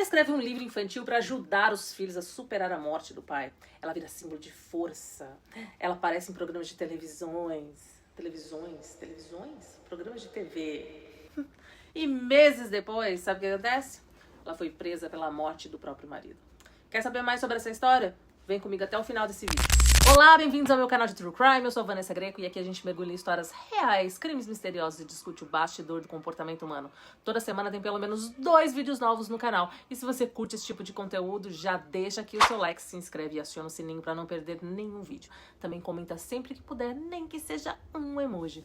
escreve um livro infantil para ajudar os filhos a superar a morte do pai. Ela vira símbolo de força. Ela aparece em programas de televisões? Programas de TV. E meses depois, sabe o que acontece? Ela foi presa pela morte do próprio marido. Quer saber mais sobre essa história? Vem comigo até o final desse vídeo. Olá, bem-vindos ao meu canal de True Crime. Eu sou a Vanessa Greco e aqui a gente mergulha em histórias reais, crimes misteriosos e discute o bastidor do comportamento humano. Toda semana tem pelo menos 2 vídeos novos no canal. E se você curte esse tipo de conteúdo, já deixa aqui o seu like, se inscreve e aciona o sininho para não perder nenhum vídeo. Também comenta sempre que puder, nem que seja um emoji.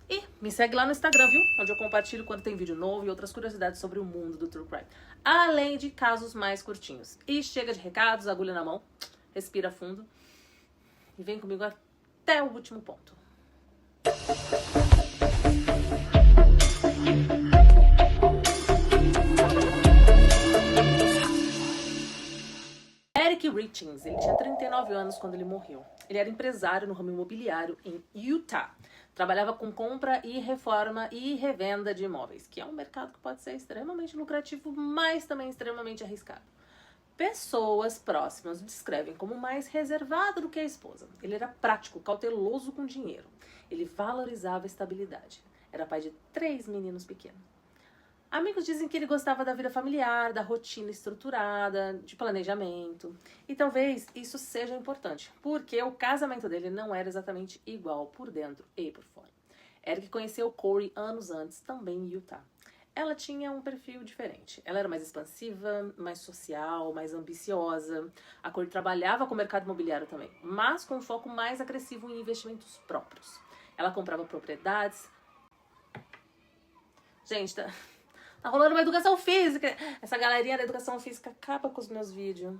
E me segue lá no Instagram, viu? Onde eu compartilho quando tem vídeo novo e outras curiosidades sobre o mundo do True Crime. Além de casos mais curtinhos. E chega de recados, agulha na mão, respira fundo e vem comigo até o último ponto. Eric Richins, ele tinha 39 anos quando ele morreu. Ele era empresário no ramo imobiliário em Utah. Trabalhava com compra e reforma e revenda de imóveis, que é um mercado que pode ser extremamente lucrativo, mas também extremamente arriscado. Pessoas próximas o descrevem como mais reservado do que a esposa. Ele era prático, cauteloso com dinheiro. Ele valorizava a estabilidade. Era pai de 3 meninos pequenos. Amigos dizem que ele gostava da vida familiar, da rotina estruturada, de planejamento. E talvez isso seja importante, porque o casamento dele não era exatamente igual por dentro e por fora. Eric conheceu Corey anos antes, também em Utah. Ela tinha um perfil diferente. Ela era mais expansiva, mais social, mais ambiciosa. A Corey trabalhava com o mercado imobiliário também, mas com um foco mais agressivo em investimentos próprios. Ela comprava propriedades. Gente, tá rolando uma educação física. Essa galerinha da educação física acaba com os meus vídeos.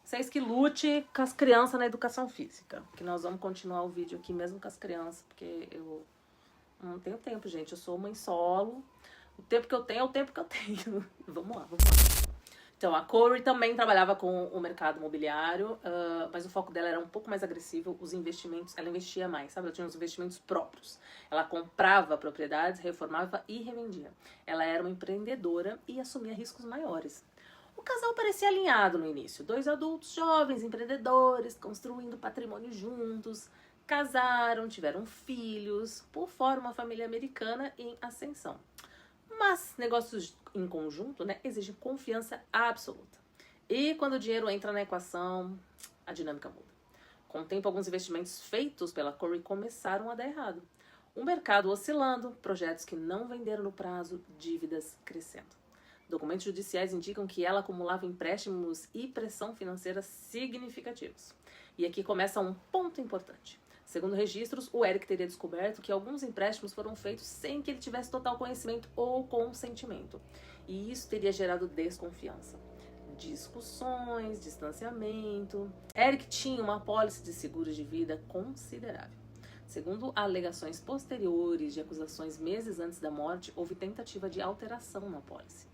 Vocês que lute com as crianças na educação física. Que nós vamos continuar o vídeo aqui mesmo com as crianças, porque eu não tenho tempo, gente. Eu sou mãe solo. O tempo que eu tenho é o tempo que eu tenho. Vamos lá. Então, a Corey também trabalhava com o mercado imobiliário, mas o foco dela era um pouco mais agressivo, os investimentos, ela investia mais, sabe? Ela tinha os investimentos próprios. Ela comprava propriedades, reformava e revendia. Ela era uma empreendedora e assumia riscos maiores. O casal parecia alinhado no início. 2 adultos jovens, empreendedores, construindo patrimônio juntos, casaram, tiveram filhos, por fora uma família americana em ascensão. Mas negócios em conjunto, né, exigem confiança absoluta. E quando o dinheiro entra na equação, a dinâmica muda. Com o tempo, alguns investimentos feitos pela Corey começaram a dar errado. O mercado oscilando, projetos que não venderam no prazo, dívidas crescendo. Documentos judiciais indicam que ela acumulava empréstimos e pressão financeira significativos. E aqui começa um ponto importante. Segundo registros, o Eric teria descoberto que alguns empréstimos foram feitos sem que ele tivesse total conhecimento ou consentimento. E isso teria gerado desconfiança, discussões, distanciamento. Eric tinha uma apólice de seguro de vida considerável. Segundo alegações posteriores de acusações meses antes da morte, houve tentativa de alteração na apólice.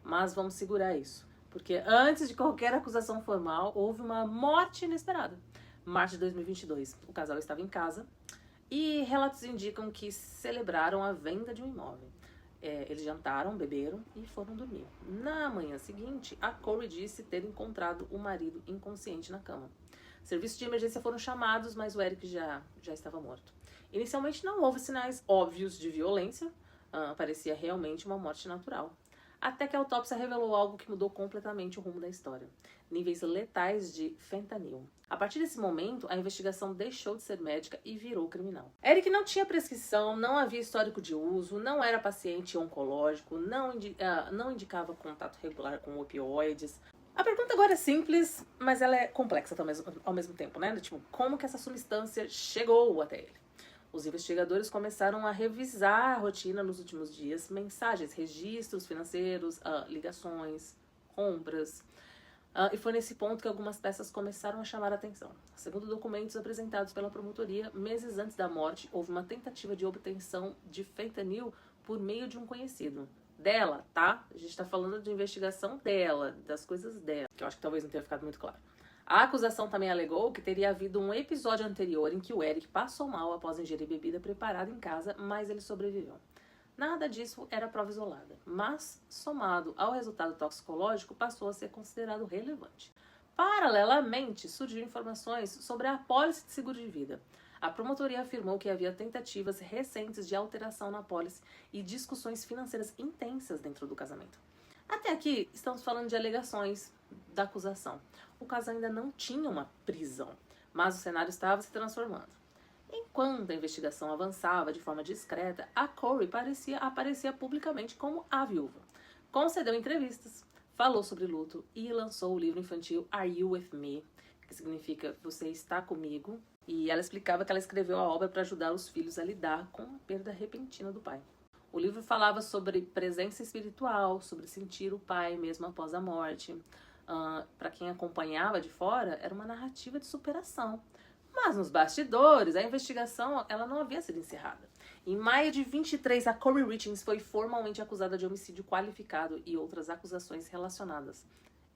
Mas vamos segurar isso, porque antes de qualquer acusação formal, houve uma morte inesperada. Março de 2022, o casal estava em casa e relatos indicam que celebraram a venda de um imóvel. Eles jantaram, beberam e foram dormir. Na manhã seguinte, a Corey disse ter encontrado o marido inconsciente na cama. Serviços de emergência foram chamados, mas o Eric já estava morto. Inicialmente não houve sinais óbvios de violência, parecia realmente uma morte natural. Até que a autópsia revelou algo que mudou completamente o rumo da história. Níveis letais de fentanil. A partir desse momento, a investigação deixou de ser médica e virou criminal. Eric não tinha prescrição, não havia histórico de uso, não era paciente oncológico, não indicava contato regular com opioides. A pergunta agora é simples, mas ela é complexa ao mesmo tempo, né? Tipo, como que essa substância chegou até ele? Os investigadores começaram a revisar a rotina nos últimos dias, mensagens, registros financeiros, ligações, compras. E foi nesse ponto que algumas peças começaram a chamar a atenção. Segundo documentos apresentados pela promotoria, meses antes da morte, houve uma tentativa de obtenção de fentanil por meio de um conhecido. Dela, tá? A gente tá falando de investigação dela, das coisas dela, que eu acho que talvez não tenha ficado muito claro. A acusação também alegou que teria havido um episódio anterior em que o Eric passou mal após ingerir bebida preparada em casa, mas ele sobreviveu. Nada disso era prova isolada, mas, somado ao resultado toxicológico, passou a ser considerado relevante. Paralelamente, surgiram informações sobre a apólice de seguro de vida. A promotoria afirmou que havia tentativas recentes de alteração na apólice e discussões financeiras intensas dentro do casamento. Até aqui, estamos falando de alegações da acusação. O caso ainda não tinha uma prisão, mas o cenário estava se transformando. Enquanto a investigação avançava de forma discreta, a Corey aparecia publicamente como a viúva. Concedeu entrevistas, falou sobre luto e lançou o livro infantil Are You With Me?, que significa Você Está Comigo, e ela explicava que ela escreveu a obra para ajudar os filhos a lidar com a perda repentina do pai. O livro falava sobre presença espiritual, sobre sentir o pai mesmo após a morte. Para quem acompanhava de fora, era uma narrativa de superação. Mas nos bastidores, a investigação ela não havia sido encerrada. Em maio de 23, a Corey Richings foi formalmente acusada de homicídio qualificado e outras acusações relacionadas.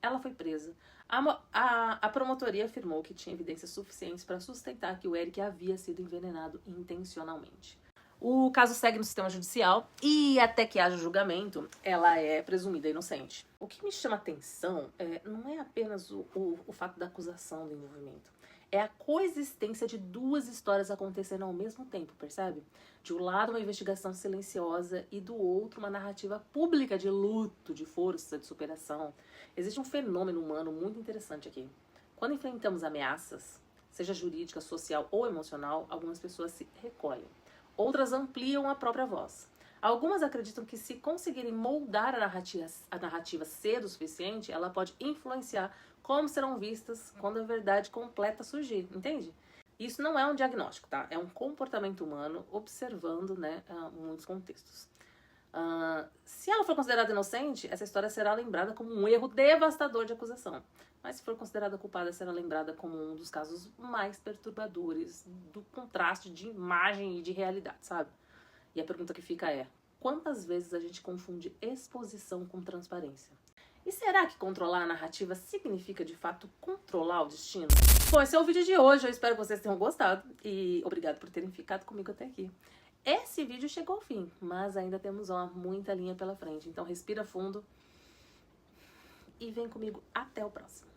Ela foi presa. A promotoria afirmou que tinha evidências suficientes para sustentar que o Eric havia sido envenenado intencionalmente. O caso segue no sistema judicial e até que haja julgamento, ela é presumida inocente. O que me chama atenção não é apenas o fato da acusação do envolvimento. É a coexistência de duas histórias acontecendo ao mesmo tempo, percebe? De um lado, uma investigação silenciosa e do outro, uma narrativa pública de luto, de força, de superação. Existe um fenômeno humano muito interessante aqui. Quando enfrentamos ameaças, seja jurídica, social ou emocional, algumas pessoas se recolhem. Outras ampliam a própria voz. Algumas acreditam que se conseguirem moldar a narrativa cedo o suficiente, ela pode influenciar como serão vistas quando a verdade completa surgir, entende? Isso não é um diagnóstico, tá? É um comportamento humano observando, muitos contextos. Se ela for considerada inocente, essa história será lembrada como um erro devastador de acusação. Mas se for considerada culpada, será lembrada como um dos casos mais perturbadores do contraste de imagem e de realidade, sabe? E a pergunta que fica é: quantas vezes a gente confunde exposição com transparência? E será que controlar a narrativa significa, de fato, controlar o destino? Bom, esse é o vídeo de hoje. Eu espero que vocês tenham gostado. E obrigado por terem ficado comigo até aqui. Esse vídeo chegou ao fim, mas ainda temos muita linha pela frente. Então respira fundo e vem comigo até o próximo.